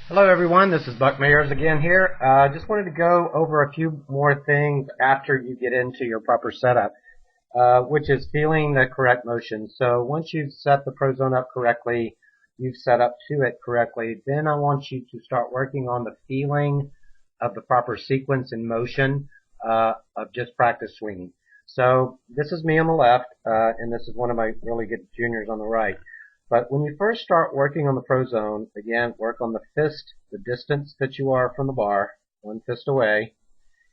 Hello everyone, this is Buck Mayers again here. Just wanted to go over a few more things after you get into your proper setup, which is feeling the correct motion. So once you've set the ProZone up correctly, you've set up to it correctly, then I want you to start working on the feeling of the proper sequence and motion of just practice swinging. So this is me on the left, and this is one of my really good juniors on the right. But when you first start working on the ProZone, again, work on the fist, the distance that you are from the bar, one fist away,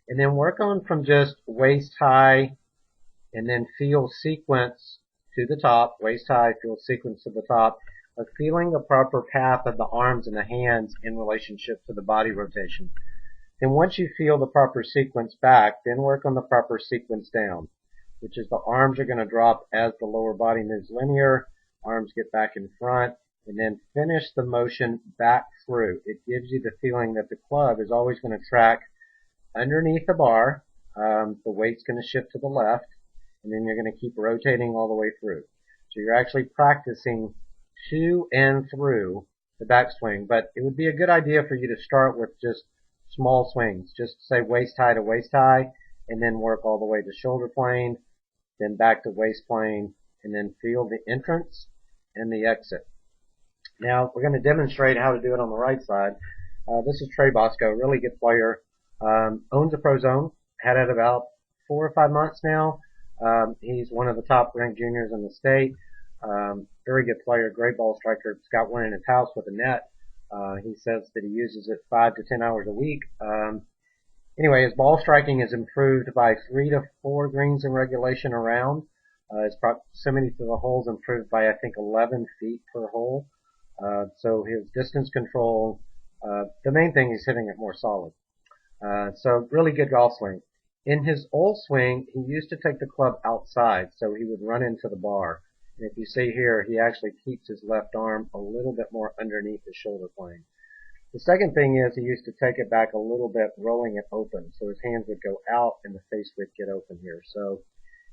and then work on from just waist high, and then feel sequence to the top, waist high, feel sequence to the top, of feeling the proper path of the arms and the hands in relationship to the body rotation. Then once you feel the proper sequence back, then work on the proper sequence down, which is the arms are going to drop as the lower body moves linear, arms get back in front, and then finish the motion back through. It gives you the feeling that the club is always going to track underneath the bar. The weight's going to shift to the left, and then you're going to keep rotating all the way through. So you're actually practicing to and through the backswing, but it would be a good idea for you to start with just small swings. Just say waist high to waist high, and then work all the way to shoulder plane, then back to waist plane, and then feel the entrance and the exit. Now we're going to demonstrate how to do it on the right side. This is Trey Bosco, really good player. Owns a ProZone, had it about 4 or 5 months now. He's one of the top ranked juniors in the state. Very good player, great ball striker. He's got one in his house with a net. He says that he uses it 5 to 10 hours a week. Anyway, his ball striking is improved by 3 to 4 greens in regulation around. His proximity to the holes improved by, I think, 11 feet per hole. So his distance control, the main thing, he's hitting it more solid. So really good golf swing. In his old swing, he used to take the club outside, so he would run into the bar. And if you see here, he actually keeps his left arm a little bit more underneath the shoulder plane. The second thing is he used to take it back a little bit, rolling it open, so his hands would go out and the face would get open here. So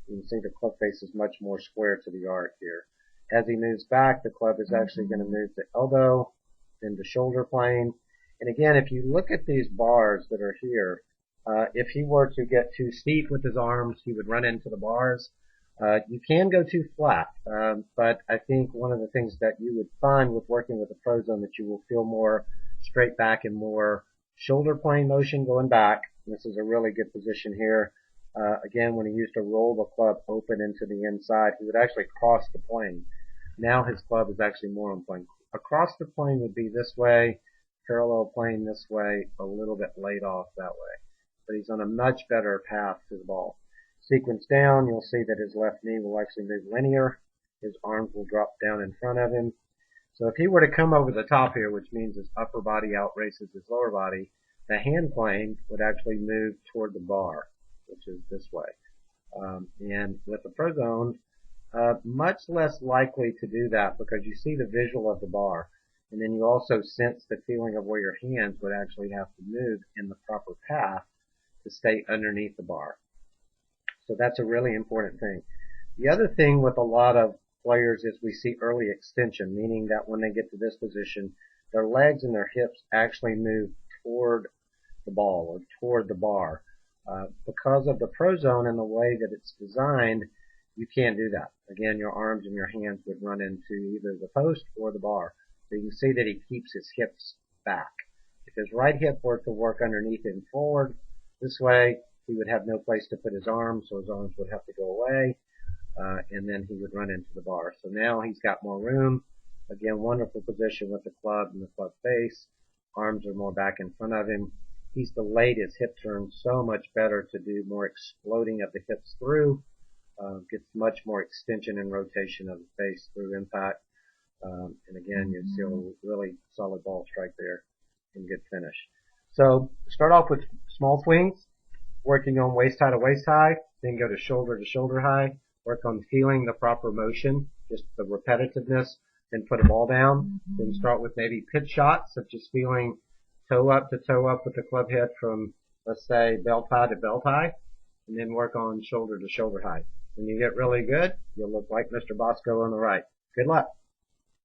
you can see the club face is much more square to the arc here. As he moves back, the club is actually going to move to elbow, then to shoulder plane. And again, if you look at these bars that are here, if he were to get too steep with his arms, he would run into the bars. You can go too flat, but I think one of the things that you would find with working with the ProZone that you will feel more straight back and more shoulder plane motion going back. This is a really good position here. Again, when he used to roll the club open into the inside, he would actually cross the plane. Now his club is actually more on plane. Across the plane would be this way, parallel plane this way, a little bit laid off that way. But he's on a much better path to the ball. Sequence down, you'll see that his left knee will actually move linear. His arms will drop down in front of him. So if he were to come over the top here, which means his upper body outraces his lower body, the hand plane would actually move toward the bar, which is this way. And with the ProZone, much less likely to do that because you see the visual of the bar, and then you also sense the feeling of where your hands would actually have to move in the proper path to stay underneath the bar. So that's a really important thing. The other thing with a lot of players is we see early extension, meaning that when they get to this position, their legs and their hips actually move toward the ball or toward the bar. Because of the ProZone and the way that it's designed, you can't do that. Again, your arms and your hands would run into either the post or the bar. So you can see that he keeps his hips back. If his right hip were to work underneath and forward this way, he would have no place to put his arms, so his arms would have to go away, and then he would run into the bar. So now he's got more room. Again, wonderful position with the club and the club face. Arms are more back in front of him. He's delayed his hip turn so much better to do more exploding of the hips through. Gets much more extension and rotation of the face through impact. And again, you see a really solid ball strike there and good finish. So start off with small swings, working on waist high to waist high, then go to shoulder high, work on feeling the proper motion, just the repetitiveness, then put a ball down, then start with maybe pitch shots of just feeling toe up to toe up with the club head from, let's say, belt high to belt high, and then work on shoulder to shoulder high. When you get really good, you'll look like Mr. Bosco on the right. Good luck.